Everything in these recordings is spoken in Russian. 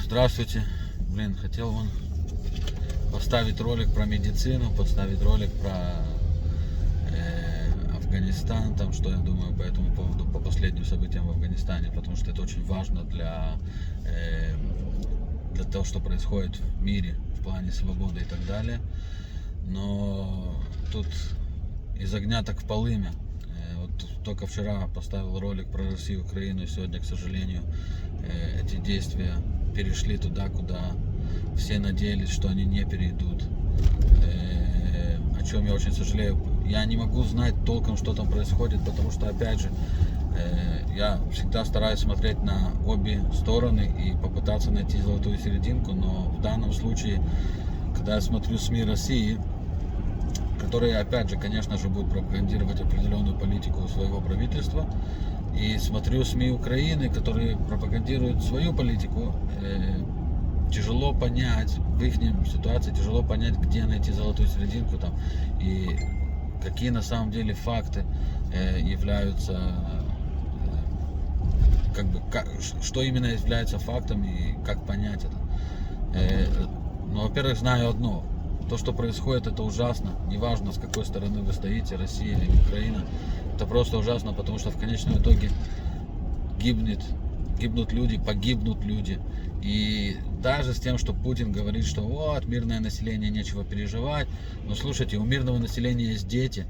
Здравствуйте. Хотел поставить ролик про медицину, поставить ролик про Афганистан, там, что я думаю по этому поводу, по последним событиям в Афганистане, потому что это очень важно для того, что происходит в мире в плане свободы и так далее. Но тут из огня так в полымя. Вот только вчера поставил ролик про Россию и Украину, и сегодня, к сожалению, эти действия перешли туда, куда все надеялись, что они не перейдут. О чем я очень сожалею. Я не могу знать толком, что там происходит, потому что, опять же, я всегда стараюсь смотреть на обе стороны и попытаться найти золотую серединку, но в данном случае, когда я смотрю СМИ России, которые, опять же, конечно же, будут пропагандировать определенную политику своего правительства, и смотрю СМИ Украины, которые пропагандируют свою политику, тяжело понять, в их ситуации тяжело понять, где найти золотую серединку там, и какие на самом деле факты являются, что именно является фактом и как понять это. Ну, во-первых, знаю одно. То, что происходит, это ужасно. Неважно, с какой стороны вы стоите, Россия или Украина. Это просто ужасно, потому что в конечном итоге гибнут люди, погибнут люди. И даже с тем, что Путин говорит, что вот, мирное население, нечего переживать. Но слушайте, у мирного населения есть дети,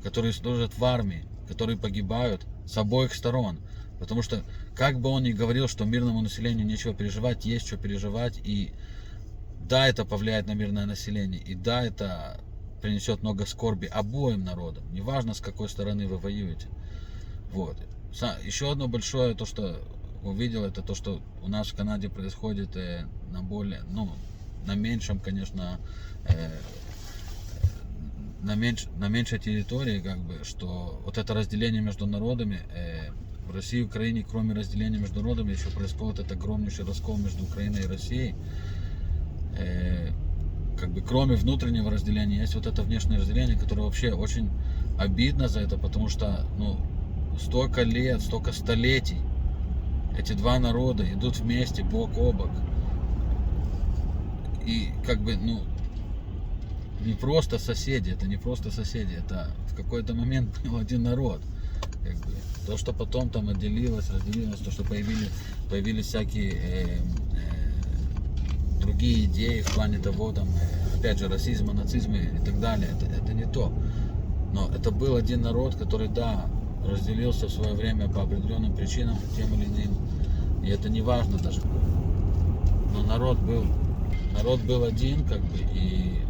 которые служат в армии, которые погибают с обоих сторон. Потому что, как бы он ни говорил, что мирному населению нечего переживать, есть что переживать. И да, это повлияет на мирное население, и да, это принесет много скорби обоим народам, неважно, с какой стороны вы воюете. Вот. Еще одно большое, то, что увидел, это то, что у нас в Канаде происходит на меньшем, конечно, на меньшей территории, что вот это разделение между народами, в России и Украине, кроме разделения между народами, еще происходит этот огромнейший раскол между Украиной и Россией. Кроме внутреннего разделения, есть вот это внешнее разделение, которое вообще очень обидно за это, потому что столько лет, столько столетий эти два народа идут вместе, бок о бок. И не просто соседи, это в какой-то момент был один народ. То, что потом там разделилось, то, что появились всякие другие идеи в плане того, опять же, расизма, нацизма и так далее, это не то. Но это был один народ, который, да, разделился в свое время по определенным причинам, тем или иным, и это не важно даже. Но народ был один, и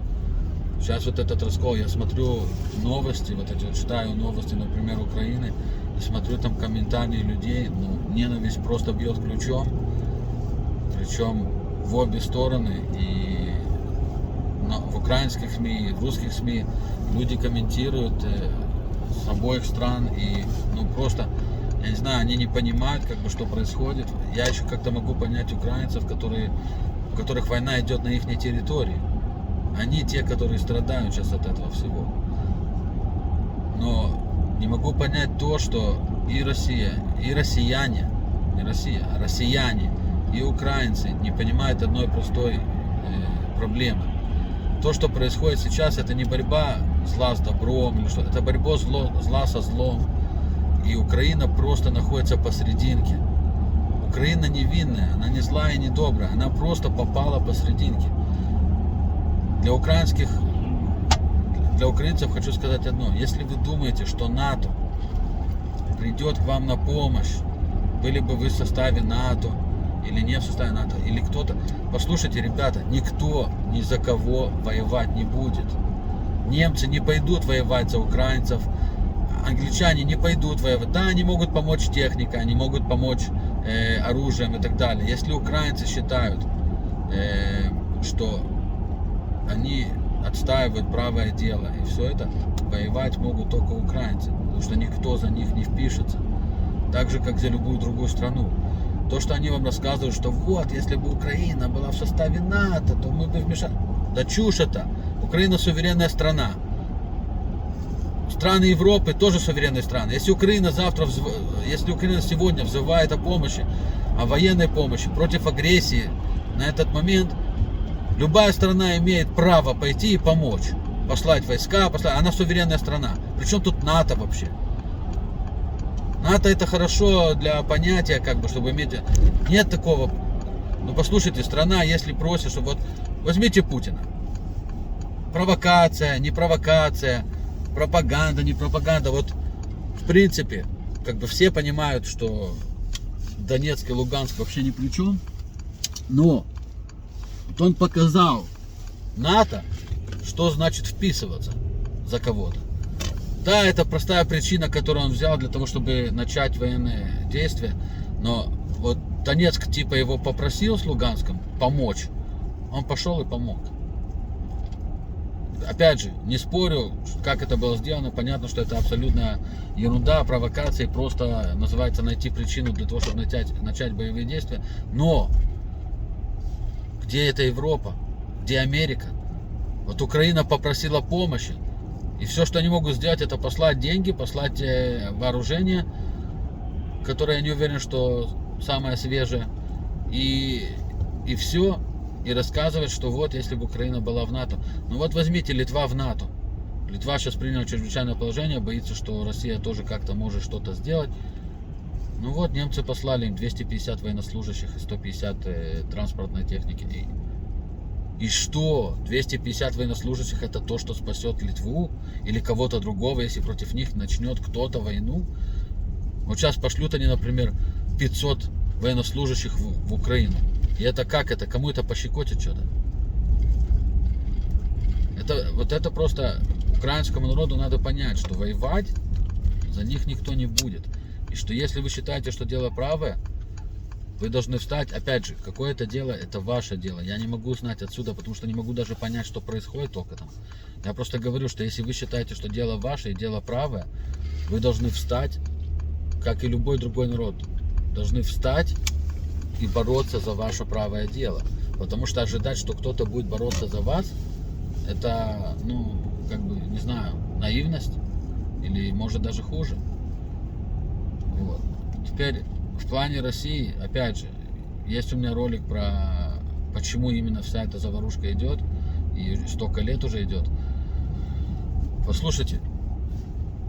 сейчас вот этот раскол, я смотрю новости, читаю новости, например, Украины, и смотрю там комментарии людей, ненависть просто бьет ключом, причем в обе стороны, и в украинских СМИ, и в русских СМИ люди комментируют с обоих стран, и просто, я не знаю, они не понимают, что происходит. Я еще как-то могу понять украинцев, у которых война идет на их территории. Они те, которые страдают сейчас от этого всего. Но не могу понять то, что и Россия, и россияне, не Россия, а россияне, и украинцы не понимают одной простой проблемы. То, что происходит сейчас, это не борьба зла с добром или что, это борьба зла со злом. И Украина просто находится посрединке. Украина невинная, она не злая и не добрая, она просто попала посрединке. Для украинцев хочу сказать одно: если вы думаете, что НАТО придет к вам на помощь, были бы вы в составе НАТО или не в составе НАТО, или кто-то, послушайте, ребята, никто ни за кого воевать не будет. Немцы не пойдут воевать за украинцев, англичане не пойдут воевать. Да, они могут помочь техникой, они могут помочь оружием и так далее. Если украинцы считают, что они отстаивают правое дело и все это, воевать могут только украинцы, потому что никто за них не впишется, так же, как за любую другую страну. То, что они вам рассказывают, что вот, если бы Украина была в составе НАТО, то мы бы вмешались. Да чушь это. Украина суверенная страна. Страны Европы тоже суверенные страны. Если Украина сегодня взывает о помощи, о военной помощи против агрессии на этот момент любая страна имеет право пойти и помочь. Послать войска, она суверенная страна. Причем тут НАТО вообще? НАТО это хорошо для понятия, как бы, чтобы иметь... Нет такого. Ну послушайте, страна, если просит, чтобы вот... Возьмите Путина. Провокация, не провокация, пропаганда, не пропаганда. Вот в принципе, как бы все понимают, что Донецк и Луганск вообще ни при чем. Но вот он показал НАТО, что значит вписываться за кого-то. Да, это простая причина, которую он взял для того, чтобы начать военные действия. Но вот Донецк типа его попросил с Луганском помочь. Он пошел и помог. Опять же, не спорю, как это было сделано. Понятно, что это абсолютная ерунда, провокация. Просто называется найти причину для того, чтобы начать боевые действия. Но где эта Европа? Где Америка? Вот Украина попросила помощи. И все, что они могут сделать, это послать деньги, послать вооружение, которое, я не уверен, что самое свежее. И все. И рассказывать, что вот, если бы Украина была в НАТО. Ну вот возьмите, Литва в НАТО. Литва сейчас приняла чрезвычайное положение, боится, что Россия тоже как-то может что-то сделать. Ну вот, немцы послали им 250 военнослужащих и 150 транспортной техники. И что? 250 военнослужащих это то, что спасет Литву или кого-то другого, если против них начнет кто-то войну? Вот сейчас пошлют они, например, 500 военнослужащих в Украину. И это как это? Кому это пощекотит что-то? Вот это просто украинскому народу надо понять, что воевать за них никто не будет. И что если вы считаете, что дело правое, вы должны встать. Опять же, какое-то дело, это ваше дело. Я не могу знать отсюда, потому что не могу даже понять, что происходит только там. Я просто говорю, что если вы считаете, что дело ваше и дело правое, вы должны встать, как и любой другой народ. Должны встать и бороться за ваше правое дело. Потому что ожидать, что кто-то будет бороться за вас, это, ну, как бы, не знаю, наивность. Или может даже хуже. Вот. Теперь в плане России, опять же, есть у меня ролик про почему именно вся эта заварушка идет. И столько лет уже идет. Послушайте,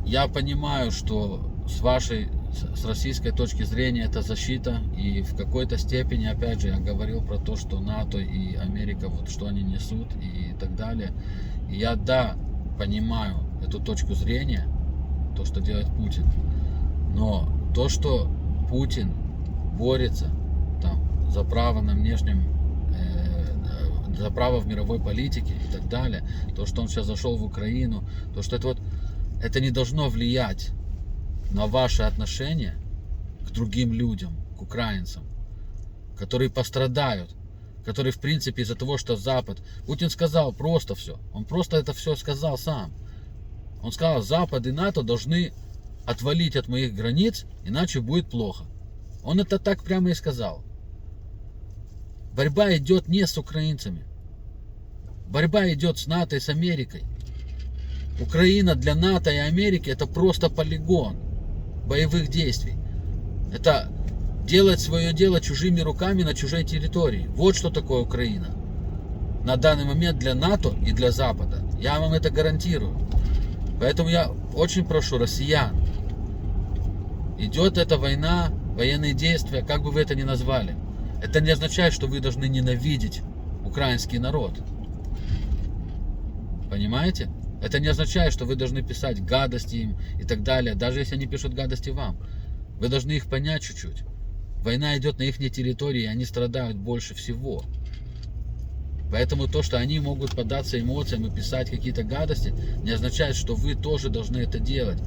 я понимаю, что с российской точки зрения это защита, и в какой-то степени, опять же, я говорил про то, что НАТО и Америка, вот что они несут и так далее. И я, да, понимаю эту точку зрения, то, что делает Путин, но то, что Путин борется там за право на внешнем, за право в мировой политике и так далее, то, что он сейчас зашел в Украину, то, что это не должно влиять на ваши отношения к другим людям, к украинцам, которые пострадают, которые, в принципе, из-за того, что Запад... Путин сказал просто все. Он просто это все сказал сам. Он сказал, Запад и НАТО должны отвалить от моих границ, иначе будет плохо. Он это так прямо и сказал. Борьба идет не с украинцами. Борьба идет с НАТО и с Америкой. Украина для НАТО и Америки это просто полигон боевых действий. Это делать свое дело чужими руками на чужой территории. Вот что такое Украина. На данный момент для НАТО и для Запада. Я вам это гарантирую. Поэтому я очень прошу россиян. Идет эта война, военные действия, как бы вы это ни назвали. Это не означает, что вы должны ненавидеть украинский народ. Понимаете? Это не означает, что вы должны писать гадости им и так далее, даже если они пишут гадости вам. Вы должны их понять чуть-чуть. Война идет на их территории, и они страдают больше всего. Поэтому то, что они могут поддаться эмоциям и писать какие-то гадости, не означает, что вы тоже должны это делать.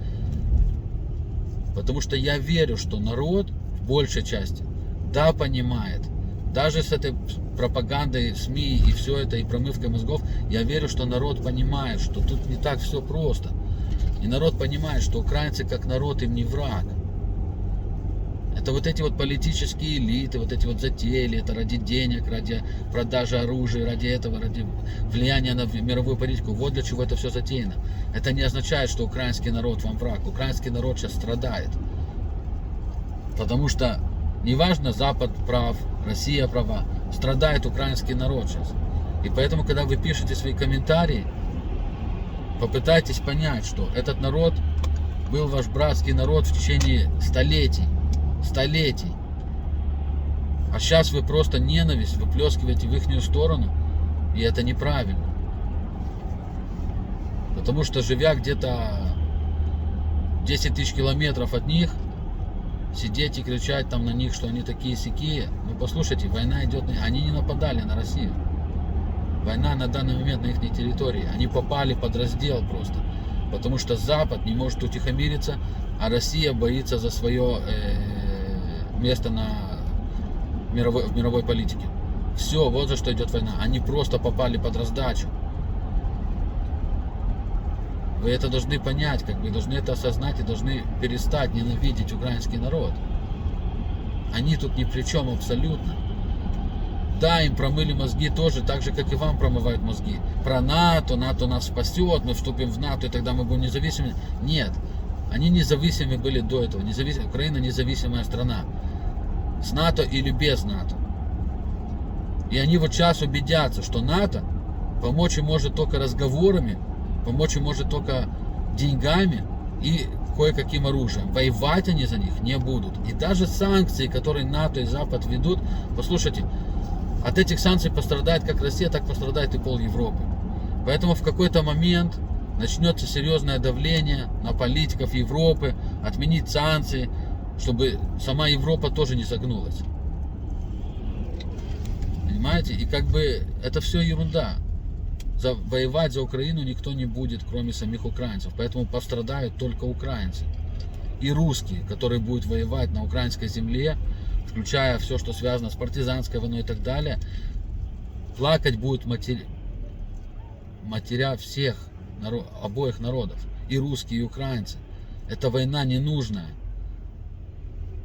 Потому что я верю, что народ в большей части, да, понимает. Даже с этой пропагандой СМИ и все это, и промывкой мозгов, я верю, что народ понимает, что тут не так все просто. И народ понимает, что украинцы как народ им не враг. Это вот эти вот политические элиты, вот эти вот затеяли, это ради денег, ради продажи оружия, ради этого, ради влияния на мировую политику. Вот для чего это все затеяно. Это не означает, что украинский народ вам враг. Украинский народ сейчас страдает. Потому что неважно, Запад прав, Россия права. страдает украинский народ сейчас. И поэтому, когда вы пишете свои комментарии, попытайтесь понять, что этот народ был ваш братский народ в течение столетий. А сейчас вы просто ненависть выплескиваете в ихнюю сторону, и это неправильно. Потому что, живя где-то 10 тысяч километров от них, сидеть и кричать там на них, что они такие-сякие, ну послушайте, война идет, они не нападали на Россию. Война на данный момент на их территории. Они попали под раздел просто. Потому что Запад не может утихомириться, а Россия боится за свое место в мировой политике. Все, вот за что идет война. Они просто попали под раздачу. Вы это должны понять, должны это осознать и должны перестать ненавидеть украинский народ. Они тут ни при чем абсолютно. Да, им промыли мозги тоже, так же, как и вам промывают мозги. Про НАТО, НАТО нас спасет, мы вступим в НАТО, и тогда мы будем независимыми. Нет, они независимы были до этого. Украина независимая страна. С НАТО или без НАТО. И они вот сейчас убедятся, что НАТО помочь им может только разговорами, помочь им может только деньгами и кое-каким оружием. Воевать они за них не будут. И даже санкции, которые НАТО и Запад ведут, послушайте, от этих санкций пострадает как Россия, так пострадает и пол Европы. Поэтому в какой-то момент начнется серьезное давление на политиков Европы, отменить санкции, чтобы сама Европа тоже не загнулась. Понимаете? И это все ерунда. Воевать за Украину никто не будет, кроме самих украинцев. Поэтому пострадают только украинцы. И русские, которые будут воевать на украинской земле, включая все, что связано с партизанской войной и так далее, плакать будут матеря всех, обоих народов, и русские, и украинцы. Эта война ненужная.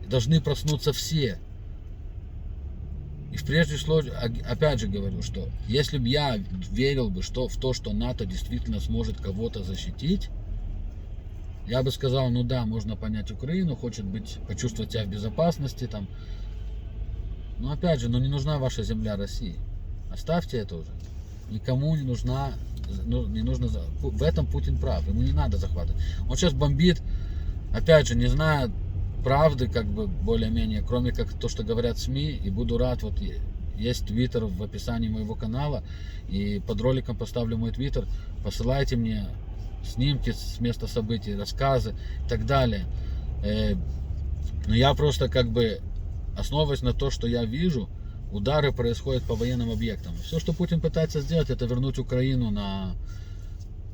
Должны проснуться все. И прежде всего, опять же говорю, что если бы я верил бы в то, что НАТО действительно сможет кого-то защитить, я бы сказал, ну да, можно понять Украину, хочет почувствовать себя в безопасности там. Но опять же, не нужна ваша земля России. Оставьте это уже. Никому не нужно. В этом Путин прав. Ему не надо захватывать. Он сейчас бомбит, опять же, не зная правды, более-менее, кроме как то, что говорят СМИ. И буду рад, вот есть твиттер в описании моего канала, и под роликом поставлю мой твиттер. Посылайте мне снимки с места событий, рассказы и так далее. Но я просто основываясь на то, что я вижу, удары происходят по военным объектам. Все, что Путин пытается сделать, это вернуть Украину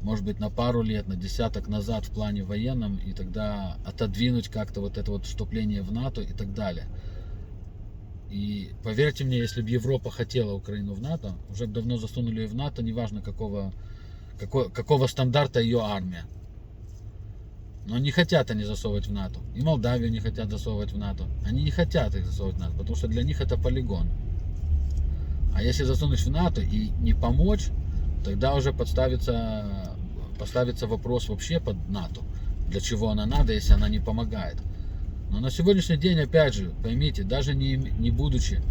может быть, на пару лет, на десяток назад в плане военном, и тогда отодвинуть как-то вот это вот вступление в НАТО и так далее. И поверьте мне, если бы Европа хотела Украину в НАТО, уже бы давно засунули ее в НАТО, неважно какого стандарта ее армия. Но не хотят они засовывать в НАТО. И Молдавию не хотят засовывать в НАТО. Они не хотят их засовывать в НАТО, потому что для них это полигон. А если засунуть в НАТО и не помочь, тогда уже поставится вопрос вообще под НАТО. Для чего она надо, если она не помогает. Но на сегодняшний день, опять же, поймите, даже не будучи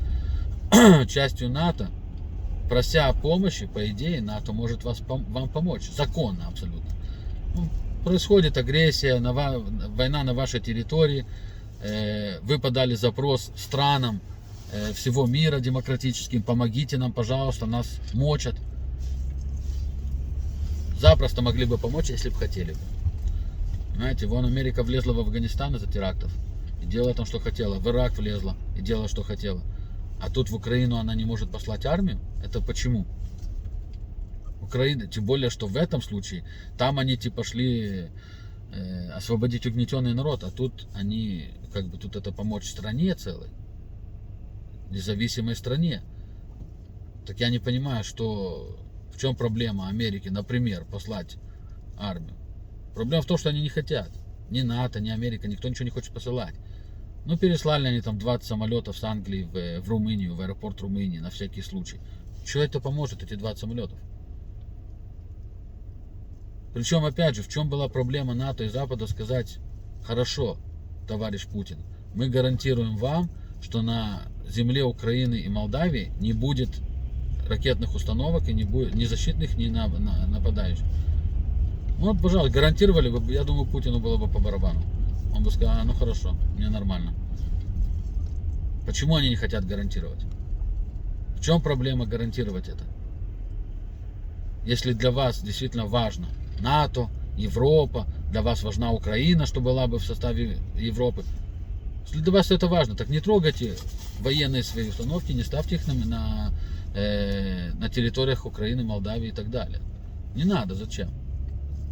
частью НАТО, прося о помощи, по идее, НАТО может вам помочь. Законно абсолютно. Происходит агрессия, война на вашей территории. Вы подали запрос странам всего мира демократическим. Помогите нам, пожалуйста, нас мочат. Запросто могли бы помочь, если бы хотели бы. Понимаете, вон Америка влезла в Афганистан из-за терактов. И делала там, что хотела. В Ирак влезла и делала, что хотела. А тут в Украину она не может послать армию? Это почему? Украина, тем более, что в этом случае, там они шли освободить угнетенный народ, а тут они, тут это помочь стране целой, независимой стране. Так я не понимаю, в чем проблема Америки, например, послать армию. Проблема в том, что они не хотят. Ни НАТО, ни Америка, никто ничего не хочет посылать. Переслали они там 20 самолетов с Англии в Румынию, в аэропорт Румынии, на всякий случай. Что это поможет, эти 20 самолетов? Причем, опять же, в чем была проблема НАТО и Запада сказать: хорошо, товарищ Путин, мы гарантируем вам, что на земле Украины и Молдавии не будет ракетных установок и не будет ни защитных, ни нападающих. Ну, пожалуйста, гарантировали бы, я думаю, Путину было бы по барабану. Он бы сказал, ну хорошо, мне нормально. Почему они не хотят гарантировать? В чем проблема гарантировать это? Если для вас действительно важно НАТО, Европа, для вас важна Украина, что была бы в составе Европы. Если для вас это важно, так не трогайте военные свои установки, не ставьте их на территориях Украины, Молдавии и так далее. Не надо, зачем?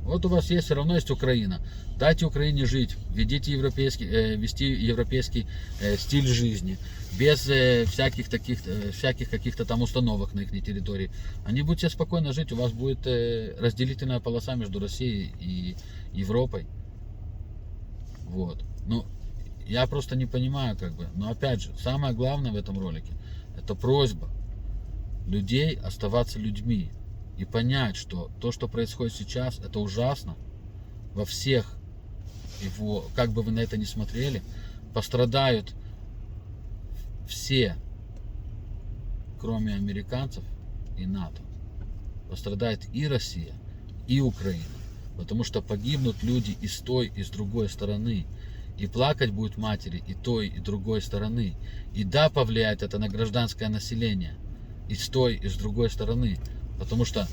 Вот у вас есть, все равно есть Украина. Дайте Украине жить, вести европейский стиль жизни, без всяких каких-то там установок на их территории. Они будут себе спокойно жить, у вас будет разделительная полоса между Россией и Европой. Вот. Ну, я просто не понимаю, как бы. Но опять же, самое главное в этом ролике, это просьба людей оставаться людьми. И понять, что то, что происходит сейчас, это ужасно. Во всех его, как бы вы на это ни смотрели, пострадают все, кроме американцев и НАТО. Пострадает и Россия, и Украина. Потому что погибнут люди и с той, и с другой стороны. И плакать будут матери и той, и другой стороны. И да, повлияет это на гражданское население. И с той, и с другой стороны. Потому что,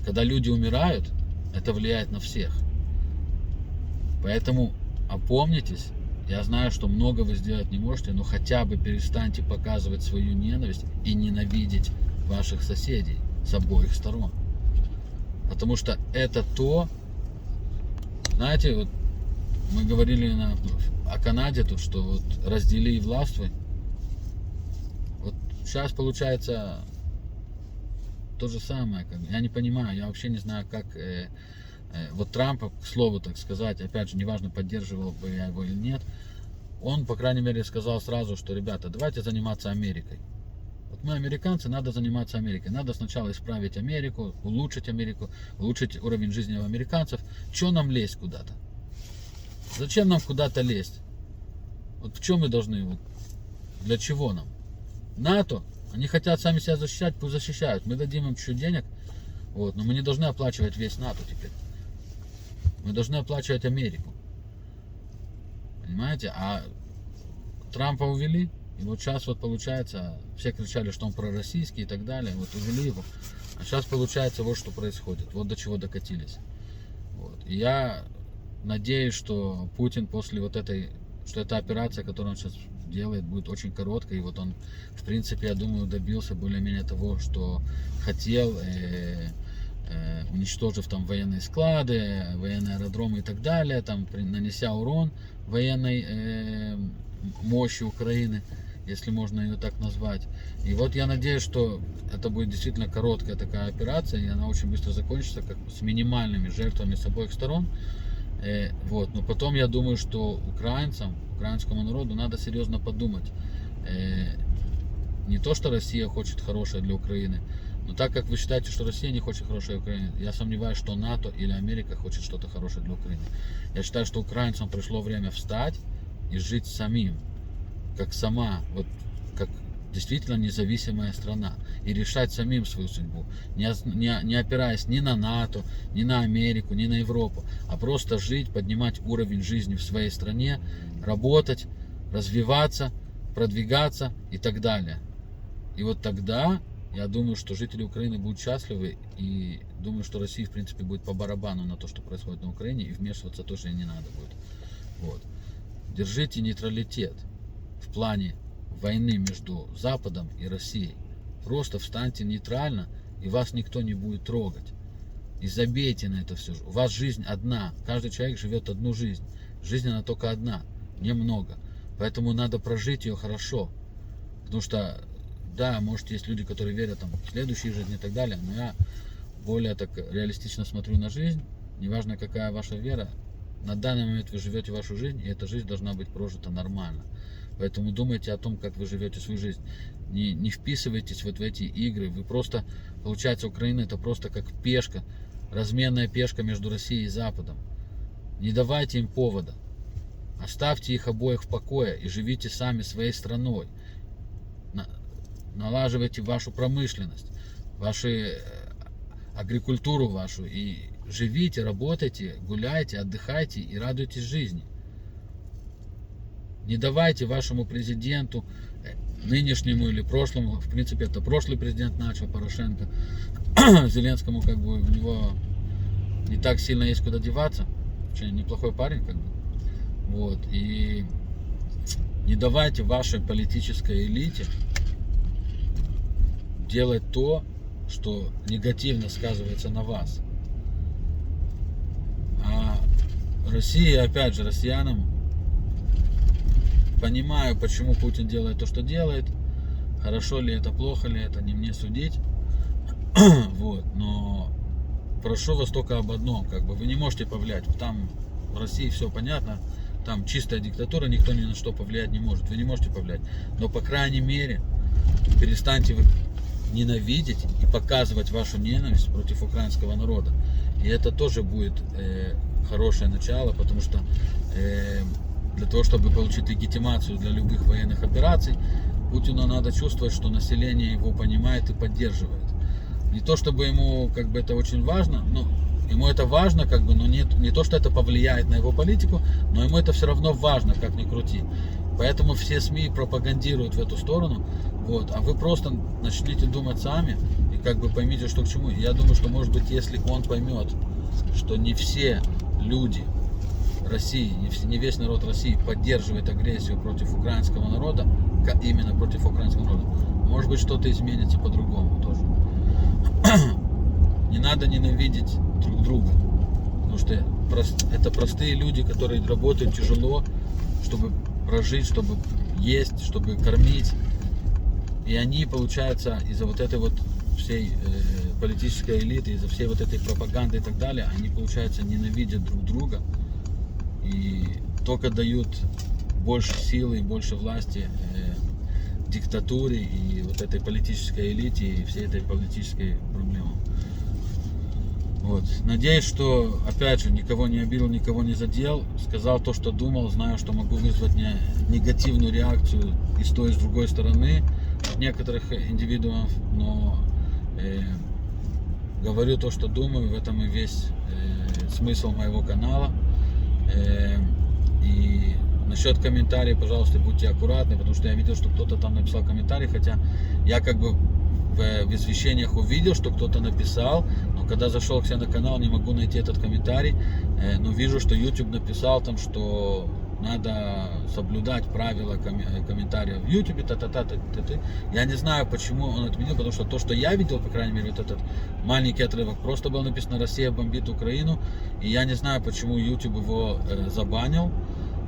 когда люди умирают, это влияет на всех. Поэтому опомнитесь. Я знаю, что много вы сделать не можете, но хотя бы перестаньте показывать свою ненависть и ненавидеть ваших соседей с обоих сторон. Потому что это то, знаете, вот мы говорили о Канаде тут, что вот раздели и властвуй. Вот сейчас получается то же самое. Я не понимаю, я вообще не знаю, как вот Трампа, к слову так сказать, опять же, неважно, поддерживал бы я его или нет, он, по крайней мере, сказал сразу, что, ребята, давайте заниматься Америкой. Вот мы американцы, надо заниматься Америкой. Надо сначала исправить Америку, улучшить уровень жизни американцев. Чего нам лезть куда-то? Зачем нам куда-то лезть? Вот в чем мы должны? Вот, для чего нам? НАТО, они хотят сами себя защищать, пусть защищают. Мы дадим им чуть денег, вот, но мы не должны оплачивать весь НАТО теперь. Мы должны оплачивать Америку. Понимаете? А Трампа увели, и вот сейчас вот получается, все кричали, что он пророссийский и так далее, вот увели его. А сейчас получается вот что происходит, вот до чего докатились. Вот. И я надеюсь, что Путин после вот этой, что эта операция, которую он сейчас делает, будет очень короткой. И вот он, в принципе, я думаю, добился более-менее того, что хотел, уничтожив там военные склады, военные аэродромы и так далее, там нанеся урон военной мощи Украины, если можно ее так назвать. И вот я надеюсь, что это будет действительно короткая такая операция, и она очень быстро закончится, как с минимальными жертвами с обоих сторон. Вот. Но потом я думаю, что украинскому народу надо серьезно подумать. Не то, что Россия хочет хорошее для Украины, но так как вы считаете, что Россия не хочет хорошее для Украины, я сомневаюсь, что НАТО или Америка хочет что-то хорошее для Украины. Я считаю, что украинцам пришло время встать и жить самим, как как действительно независимая страна, и решать самим свою судьбу, не опираясь ни на НАТО, ни на Америку, ни на Европу, а просто жить, поднимать уровень жизни в своей стране, работать, развиваться, продвигаться и так далее. И вот тогда я думаю, что жители Украины будут счастливы, и думаю, что России, в принципе, будет по барабану на то, что происходит на Украине, и вмешиваться тоже и не надо будет. Вот. Держите нейтралитет в плане войны между Западом и Россией. Просто встаньте нейтрально, и вас никто не будет трогать. И забейте на это все. У вас жизнь одна. Каждый человек живет одну жизнь. Жизнь она только одна, немного. Поэтому надо прожить ее хорошо. Потому что, да, может, есть люди, которые верят там, в следующей жизни и так далее, но я более так реалистично смотрю на жизнь. Неважно, какая ваша вера, на данный момент вы живете вашу жизнь, и эта жизнь должна быть прожита нормально. Поэтому думайте о том, как вы живете свою жизнь. Не вписывайтесь вот в эти игры. Вы просто, получается, Украина это просто как пешка, разменная пешка между Россией и Западом. Не давайте им повода. Оставьте их обоих в покое и живите сами своей страной. налаживайте вашу промышленность, вашу агрикультуру вашу, и живите, работайте, гуляйте, отдыхайте и радуйтесь жизни. Не давайте вашему президенту, нынешнему или прошлому, в принципе это прошлый президент начал, Порошенко, Зеленскому как бы у него не так сильно есть куда деваться, очень неплохой парень как бы, вот, и не давайте вашей политической элите делать то, что негативно сказывается на вас. А Россия, опять же, россиянам, понимаю, почему Путин делает то, что делает. Хорошо ли это, плохо ли это, не мне судить. Вот, но прошу вас только об одном, как бы вы не можете повлиять. Там в России все понятно, там чистая диктатура, никто ни на что повлиять не может. Вы не можете повлиять. Но по крайней мере перестаньте вы ненавидеть и показывать вашу ненависть против украинского народа. И это тоже будет хорошее начало, потому что для того, чтобы получить легитимацию для любых военных операций, Путину надо чувствовать, что население его понимает и поддерживает. Не то, чтобы ему как бы это очень важно, но ему это важно, как бы, но не то, что это повлияет на его политику, но ему это все равно важно, как ни крути. Поэтому все СМИ пропагандируют в эту сторону, вот, а вы просто начните думать сами и как бы поймите, что к чему. Я думаю, что может быть, если он поймет, что не все люди России, не весь народ России поддерживает агрессию против украинского народа, именно против украинского народа, может быть, что-то изменится по-другому тоже. Не надо ненавидеть друг друга, потому что это простые люди, которые работают тяжело, чтобы прожить, чтобы есть, чтобы кормить. И они, получается, из-за вот этой вот всей политической элиты, из-за всей вот этой пропаганды и так далее, они, получается, ненавидят друг друга и только дают больше силы и больше власти диктатуре и вот этой политической элите и всей этой политической проблеме. Вот. Надеюсь, что, опять же, никого не обидел, никого не задел, сказал то, что думал, знаю, что могу вызвать негативную реакцию и с той, и с другой стороны от некоторых индивидуумов, но говорю то, что думаю, в этом и весь смысл моего канала. И насчет комментариев, пожалуйста, будьте аккуратны, потому что я видел, что кто-то там написал комментарий, хотя я как бы в извещениях увидел, что кто-то написал, но когда зашел к себе на канал, не могу найти этот комментарий, но вижу, что YouTube написал там, что надо соблюдать правила комментариев в YouTube, Я не знаю, почему он отменил, потому что то, что я видел, по крайней мере, вот этот маленький отрывок, просто было написано «Россия бомбит Украину», и я не знаю, почему YouTube его забанил,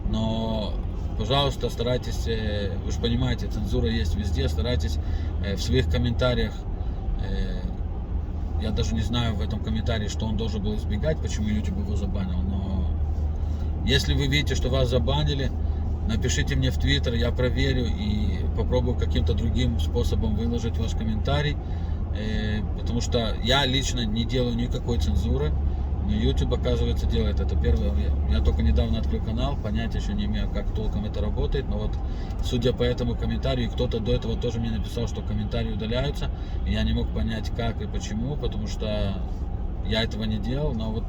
но, пожалуйста, старайтесь, вы же понимаете, цензура есть везде, старайтесь в своих комментариях, я даже не знаю в этом комментарии, что он должен был избегать, почему YouTube его забанил, но если вы видите, что вас забанили, напишите мне в Twitter, я проверю и попробую каким-то другим способом выложить ваш комментарий, потому что я лично не делаю никакой цензуры, но YouTube, оказывается, делает это. Первое, я только недавно открыл канал, понятия еще не имею, как толком это работает, но вот судя по этому комментарию, кто-то до этого тоже мне написал, что комментарии удаляются, и я не мог понять, как и почему, потому что я этого не делал, но вот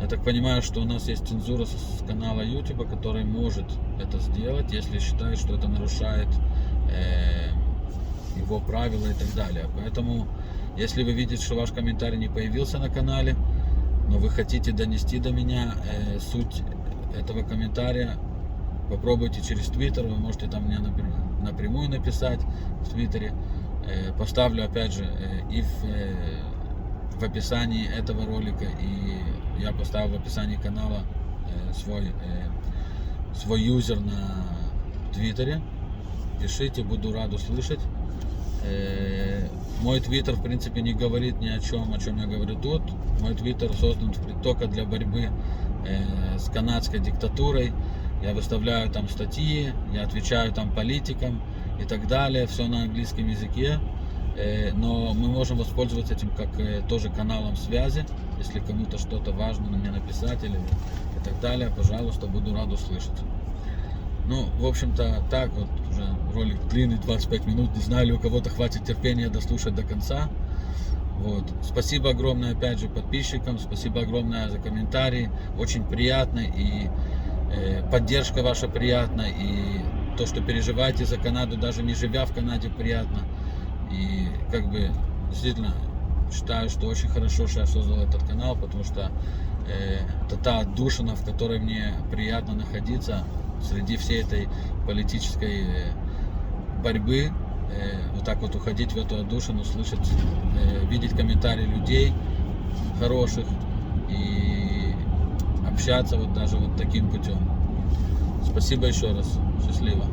я так понимаю, что у нас есть цензура с канала YouTube, который может это сделать, если считает, что это нарушает его правила и так далее. Поэтому, если вы видите, что ваш комментарий не появился на канале, но вы хотите донести до меня суть этого комментария, попробуйте через Twitter, вы можете там мне напрямую написать в Твиттере. Поставлю, опять же, и в описании этого ролика, и я поставил в описании канала свой юзер на Твиттере. Пишите, буду рад услышать. Мой твиттер, в принципе, не говорит ни о чем я говорю тут. Мой твиттер создан только для борьбы с канадской диктатурой. Я выставляю там статьи, я отвечаю там политикам и так далее. Все на английском языке. Но мы можем воспользоваться этим как тоже каналом связи. Если кому-то что-то важно мне написать или и так далее, пожалуйста, буду рад услышать. Ну, в общем-то, так вот уже ролик длинный, 25 минут. Не знаю, ли у кого-то хватит терпения дослушать до конца. Вот. Спасибо огромное, опять же, подписчикам. Спасибо огромное за комментарии. Очень приятно. И поддержка ваша приятна. И то, что переживаете за Канаду, даже не живя в Канаде, приятно. И как бы действительно считаю, что очень хорошо, что я создал этот канал, потому что это та отдушина, в которой мне приятно находиться среди всей этой политической борьбы. Вот так вот уходить в эту отдушину, слышать, видеть комментарии людей хороших и общаться вот даже вот таким путем. Спасибо еще раз. Счастливо.